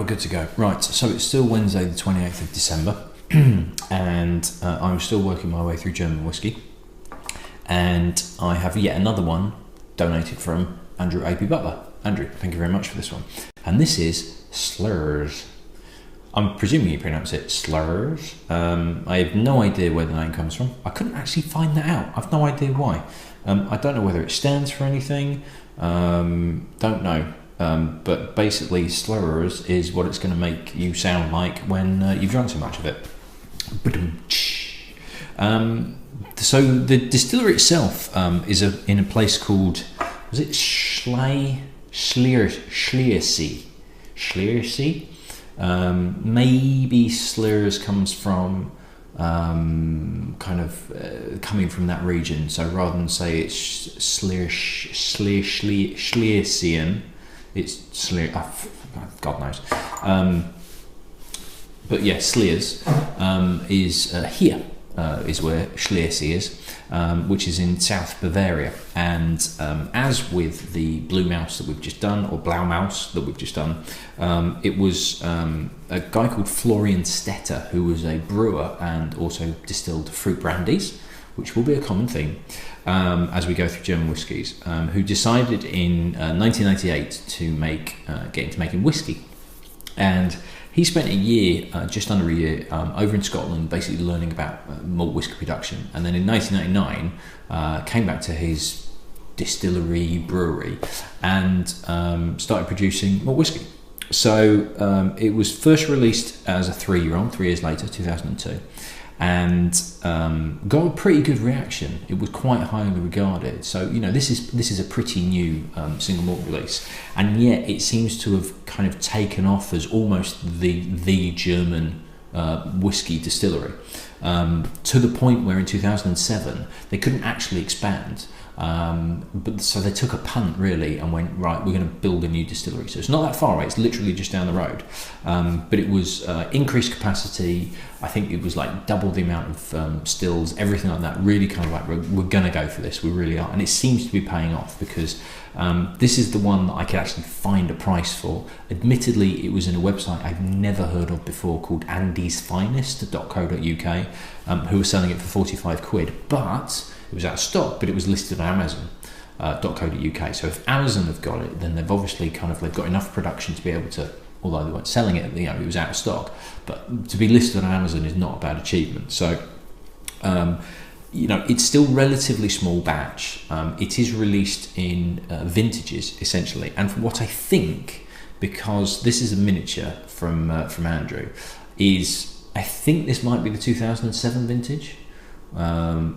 good to go. Right, so it's still Wednesday the 28th of December, and I'm still working my way through German whiskey, and I have yet another one donated from Andrew A.P. Butler. Andrew, thank you very much for this one. And this is Slyrs. I'm presuming you pronounce it Slyrs. I have no idea where the name comes from. I couldn't actually find that out. I've no idea why. I don't know whether it stands for anything. Don't know. But basically Slyrs is what it's going to make you sound like when you've drunk so much of it. So the distillery itself is in a place called, was it Slyrsy? Maybe Slyrs comes from coming from that region. So rather than say it's Slyrsian, it's Slyrs. God knows. But yeah, Slyrs is here. Is where Slyrsy is, which is in South Bavaria. And as with the Blue Mouse that we've just done, or Blaumaus that we've just done, it was a guy called Florian Stetter, who was a brewer and also distilled fruit brandies, which will be a common theme as we go through German whiskies, who decided in 1998 to get into making whiskey. And he spent a year, just under a year, over in Scotland, basically learning about malt whiskey production. And then in 1999, came back to his distillery brewery and started producing malt whiskey. So it was first released as a 3-year-old, 3 years later, 2002, and got a pretty good reaction. It was quite highly regarded. So this is a pretty new single malt release, and yet it seems to have kind of taken off as almost the German whiskey distillery, to the point where in 2007 they couldn't actually expand. But so they took a punt really and went, right, we're going to build a new distillery. So it's not that far away, it's literally just down the road. But it was increased capacity. I think it was like double the amount of stills, everything like that. Really kind of like, we're going to go for this, we really are. And it seems to be paying off, because this is the one that I could actually find a price for. Admittedly, it was in a website I've never heard of before called andysfinest.co.uk, who were selling it for 45 quid. But it was out of stock, but it was listed on Amazon.co.uk. So if Amazon have got it, then they've obviously they've got enough production to be able to, although they weren't selling it, it was out of stock. But to be listed on Amazon is not a bad achievement. So, it's still relatively small batch. It is released in vintages, essentially. And from what I think, because this is a miniature from Andrew, I think this might be the 2007 vintage.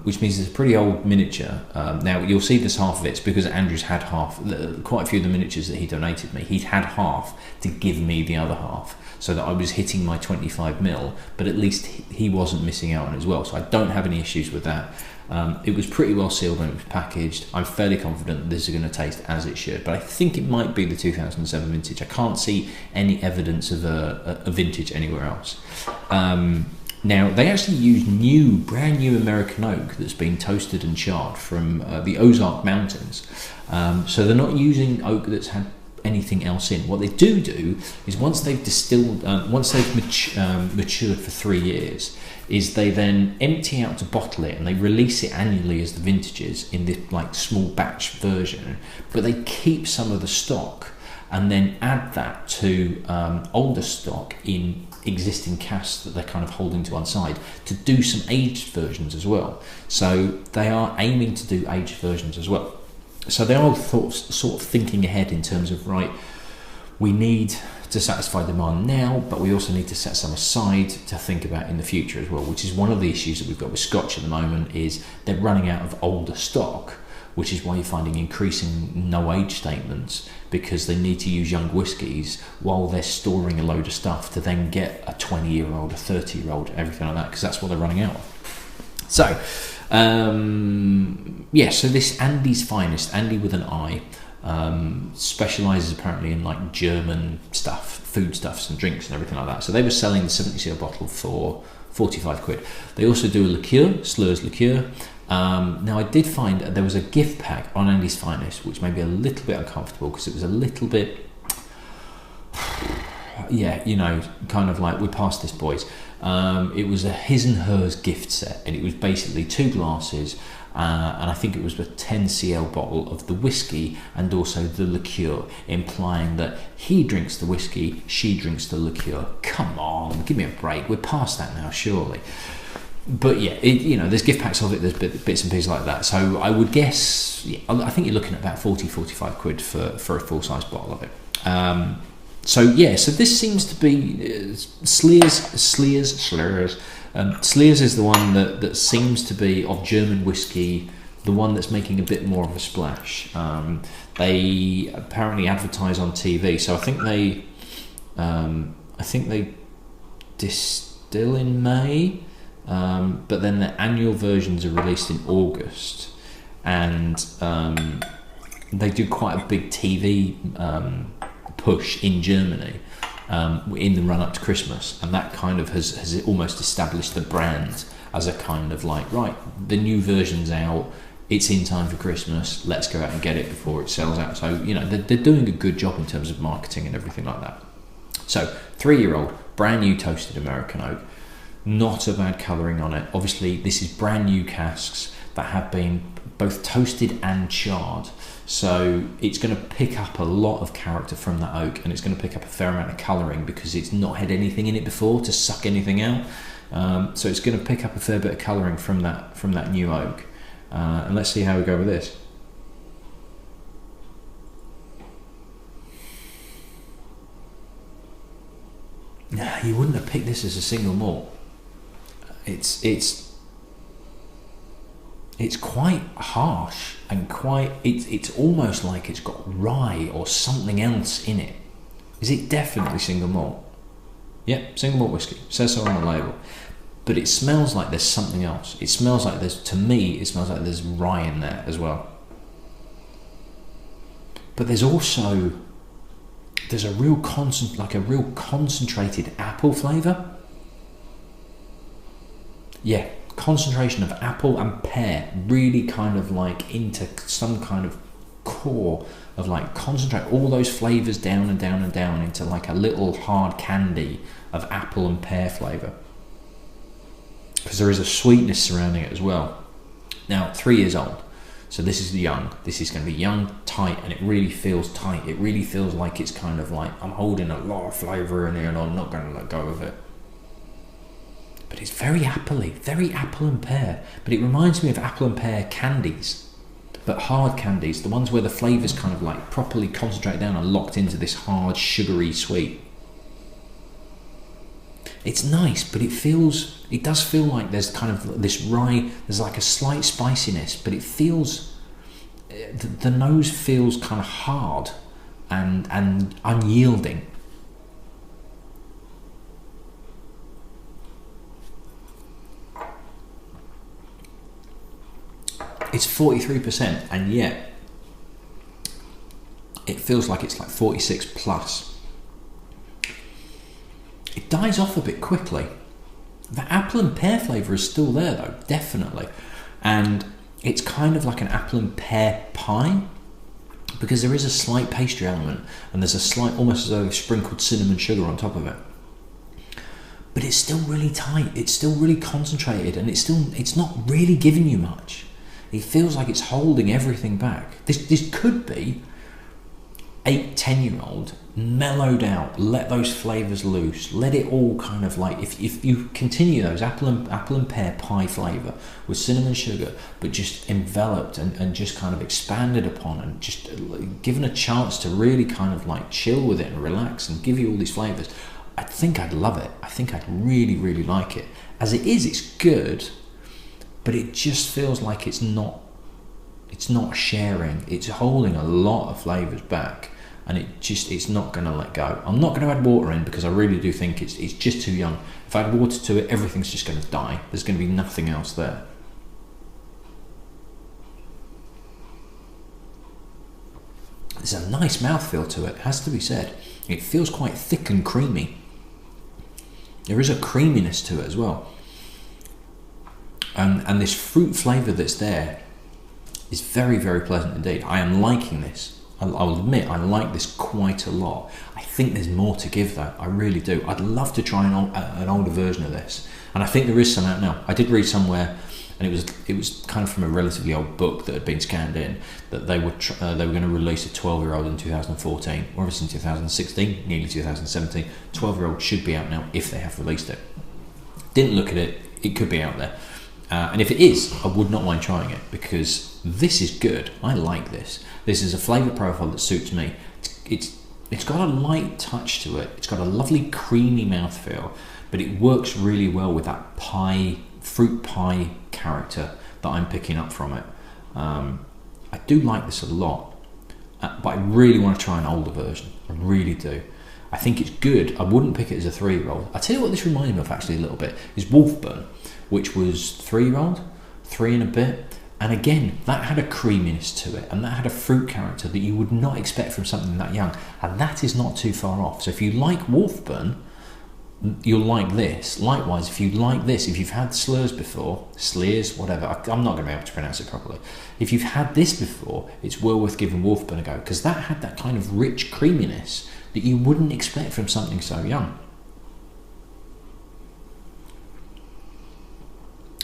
Which means it's a pretty old miniature. Now you'll see this half of it's because Andrew's had half. Quite a few of the miniatures that he donated me, he'd had half to give me the other half, so that I was hitting my 25ml, but at least he wasn't missing out on it as well. So I don't have any issues with that. It was pretty well sealed when it was packaged. I'm fairly confident that this is going to taste as it should, but I think it might be the 2007 vintage. I can't see any evidence of a vintage anywhere else. Now, they actually use brand new American oak that's been toasted and charred from the Ozark Mountains. So they're not using oak that's had anything else in. What they do is once they've distilled, once they've matured for 3 years, is they then empty out to bottle it and they release it annually as the vintages in this like small batch version. But they keep some of the stock and then add that to older stock in existing casks that they're kind of holding to one side to do some aged versions as well. So they are aiming to do aged versions as well. So they are sort of thinking ahead in terms of, right, we need to satisfy demand now, but we also need to set some aside to think about in the future as well, which is one of the issues that we've got with Scotch at the moment, is they're running out of older stock, which is why you're finding increasing no age statements, because they need to use young whiskies while they're storing a load of stuff to then get a 20-year-old, a 30-year-old, everything like that, because that's what they're running out of. So, so this Andy's Finest, Andy with an I, specialises apparently in like German stuff, foodstuffs and drinks and everything like that. So they were selling the 70cl bottle for 45 quid. They also do a liqueur, Slyrs liqueur. Now I did find there was a gift pack on Andy's Finest, which made me a little bit uncomfortable because it was a little bit, yeah, kind of like, we're past this, boys. It was a his and hers gift set, and it was basically 2 glasses, and I think it was a 10cl bottle of the whiskey and also the liqueur, implying that he drinks the whiskey, she drinks the liqueur. Come on, give me a break. We're past that now, surely. But yeah, there's gift packs of it, there's bits and pieces like that. So I would guess, I think you're looking at about 40-45 quid for a full-size bottle of it. So this seems to be Slyrs. Slyrs is the one that seems to be, of German whiskey, the one that's making a bit more of a splash. They apparently advertise on TV, so I think they distill in May. But then the annual versions are released in August, and they do quite a big TV push in Germany in the run up to Christmas, and that kind of has almost established the brand as a kind of like, right, the new version's out, it's in time for Christmas, let's go out and get it before it sells out. So they're doing a good job in terms of marketing and everything like that. So 3-year-old, brand new toasted American oak. Not a bad colouring on it. Obviously, this is brand new casks that have been both toasted and charred. So it's going to pick up a lot of character from that oak, and it's going to pick up a fair amount of colouring because it's not had anything in it before to suck anything out. So it's going to pick up a fair bit of colouring from that new oak. And let's see how we go with this. Nah, you wouldn't have picked this as a single malt. It's quite harsh and it's almost like it's got rye or something else in it. Is it definitely single malt? Yep, single malt whiskey. It says so on the label. But it smells like there's something else. It smells like it smells like there's rye in there as well. But there's a real concentrated apple flavour. Yeah, concentration of apple and pear, really kind of like into some kind of core of like concentrate all those flavours down and down and down into like a little hard candy of apple and pear flavour. Because there is a sweetness surrounding it as well. Now, 3 years old, so this is young. This is going to be young, tight, and it really feels tight. It really feels like it's kind of like I'm holding a lot of flavour in here and I'm not going to let go of it. But it's very appley, very apple and pear. But it reminds me of apple and pear candies, but hard candies, the ones where the flavours kind of like properly concentrate down and locked into this hard, sugary sweet. It's nice, but it does feel like there's kind of this rye, there's like a slight spiciness, but it feels, the nose feels kind of hard and unyielding. It's 43%, and yet it feels like it's like 46 plus. It dies off a bit quickly. The apple and pear flavour is still there though, definitely. And it's kind of like an apple and pear pie, because there is a slight pastry element, and there's a slight, almost as though they've sprinkled cinnamon sugar on top of it. But it's still really tight, it's still really concentrated, and it's not really giving you much. It feels like it's holding everything back. This could be 8-10-year-old, mellowed out, let those flavours loose, let it all kind of like, if you continue those apple and pear pie flavour with cinnamon sugar, but just enveloped and just kind of expanded upon and just given a chance to really kind of like chill with it and relax and give you all these flavours, I think I'd love it. I think I'd really, really like it. As it is, it's good, but it just feels like it's not sharing. It's holding a lot of flavours back, and it's not going to let go. I'm not going to add water in because I really do think it's just too young. If I add water to it, everything's just going to die. There's going to be nothing else there. There's a nice mouthfeel to it, has to be said. It feels quite thick and creamy. There is a creaminess to it as well. And this fruit flavour that's there is very, very pleasant indeed. I am liking this. I'll admit I like this quite a lot. I think there's more to give though. I really do. I'd love to try an older version of this, and I think there is some out now. I did read somewhere, and it was kind of from a relatively old book that had been scanned in, that they were going to release a 12-year-old in 2014, or if it's in 2016, nearly 2017. 12-year-old should be out now if they have released it. Didn't look at it. It could be out there. And if it is, I would not mind trying it, because this is good. I like this. This is a flavour profile that suits me. It's got a light touch to it. It's got a lovely creamy mouthfeel, but it works really well with that fruit pie character that I'm picking up from it. I do like this a lot, but I really want to try an older version. I really do. I think it's good. I wouldn't pick it as a 3-year-old. I tell you what this reminded me of actually a little bit is Wolfburn, which was 3-year-old, 3 and a bit. And again, that had a creaminess to it, and that had a fruit character that you would not expect from something that young. And that is not too far off. So if you like Wolfburn, you'll like this. Likewise, if you like this, if you've had Slyrs before, Slyrs, whatever, I'm not going to be able to pronounce it properly. If you've had this before, it's well worth giving Wolfburn a go, because that had that kind of rich creaminess that you wouldn't expect from something so young.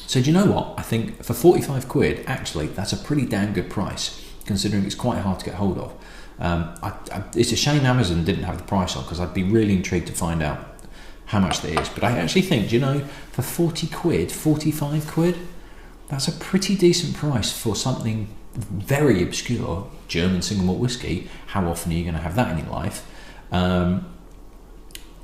So do you know what? I think for 45 quid, actually, that's a pretty damn good price, considering it's quite hard to get hold of. It's a shame Amazon didn't have the price on, because I'd be really intrigued to find out how much that is. But I actually think, do you know, for 40 quid, 45 quid, that's a pretty decent price for something very obscure, German single malt whiskey. How often are you going to have that in your life?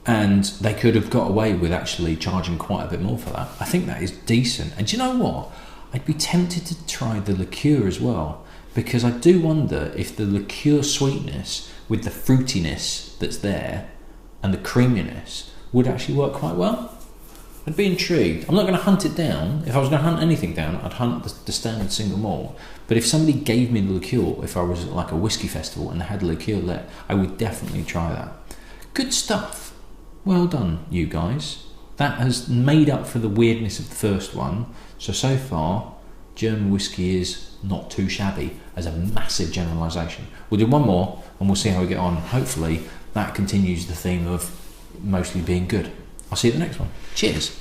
And they could have got away with actually charging quite a bit more for that. I think that is decent. And do you know what? I'd be tempted to try the liqueur as well, because I do wonder if the liqueur sweetness with the fruitiness that's there and the creaminess would actually work quite well. I'd be intrigued. I'm not going to hunt it down. If I was going to hunt anything down, I'd hunt the standard single malt. But if somebody gave me the liqueur, if I was at like a whiskey festival and they had liqueur there, I would definitely try that. Good stuff. Well done, you guys. That has made up for the weirdness of the first one. So far, German whiskey is not too shabby as a massive generalisation. We'll do one more and we'll see how we get on. Hopefully that continues the theme of mostly being good. I'll see you at the next one. Cheers.